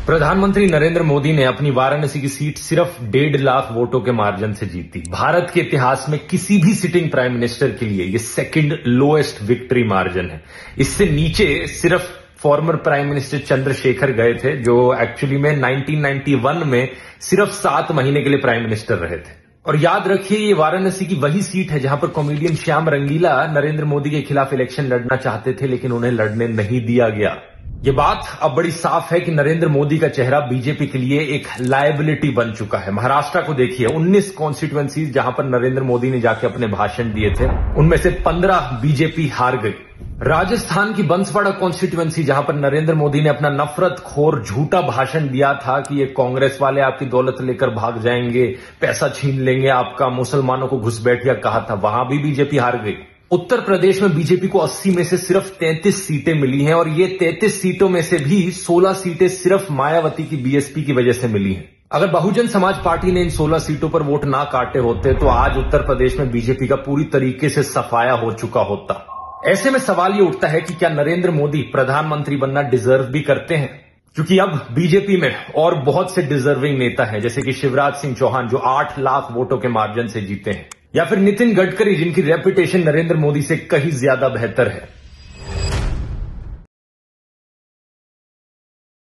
प्रधानमंत्री नरेंद्र मोदी ने अपनी वाराणसी की सीट सिर्फ 1.5 लाख वोटों के मार्जिन से जीती। भारत के इतिहास में किसी भी सिटिंग प्राइम मिनिस्टर के लिए ये सेकंड लोएस्ट विक्ट्री मार्जिन है। इससे नीचे सिर्फ फॉर्मर प्राइम मिनिस्टर चंद्रशेखर गए थे, जो एक्चुअली में 1991 में सिर्फ 7 महीने के लिए प्राइम मिनिस्टर रहे थे। और याद रखिए, ये वाराणसी की वही सीट है जहां पर कॉमेडियन श्याम रंगीला नरेंद्र मोदी के खिलाफ इलेक्शन लड़ना चाहते थे, लेकिन उन्हें लड़ने नहीं दिया गया। ये बात अब बड़ी साफ है कि नरेंद्र मोदी का चेहरा बीजेपी के लिए एक लायबिलिटी बन चुका है। महाराष्ट्र को देखिए, 19 कॉन्स्टिट्यूएंसीज जहां पर नरेंद्र मोदी ने जाके अपने भाषण दिए थे, उनमें से 15 बीजेपी हार गई। राजस्थान की बंसवाड़ा कॉन्स्टिट्यूएंसी जहां पर नरेंद्र मोदी ने अपना नफरत खोर झूठा भाषण दिया था कि ये कांग्रेस वाले आपकी दौलत लेकर भाग जाएंगे, पैसा छीन लेंगे आपका, मुसलमानों को घुसपैठिया कहा था, वहां भी बीजेपी हार गई। उत्तर प्रदेश में बीजेपी को 80 में से सिर्फ 33 सीटें मिली हैं और ये 33 सीटों में से भी 16 सीटें सिर्फ मायावती की बीएसपी की वजह से मिली हैं। अगर बहुजन समाज पार्टी ने इन 16 सीटों पर वोट ना काटे होते तो आज उत्तर प्रदेश में बीजेपी का पूरी तरीके से सफाया हो चुका होता। ऐसे में सवाल ये उठता है कि क्या नरेंद्र मोदी प्रधानमंत्री बनना डिजर्व भी करते हैं? क्योंकि अब बीजेपी में और बहुत से डिजर्विंग नेता हैं, जैसे कि शिवराज सिंह चौहान जो 8 लाख वोटों के मार्जिन से जीते हैं, या फिर नितिन गडकरी जिनकी रेपुटेशन नरेंद्र मोदी से कहीं ज्यादा बेहतर है।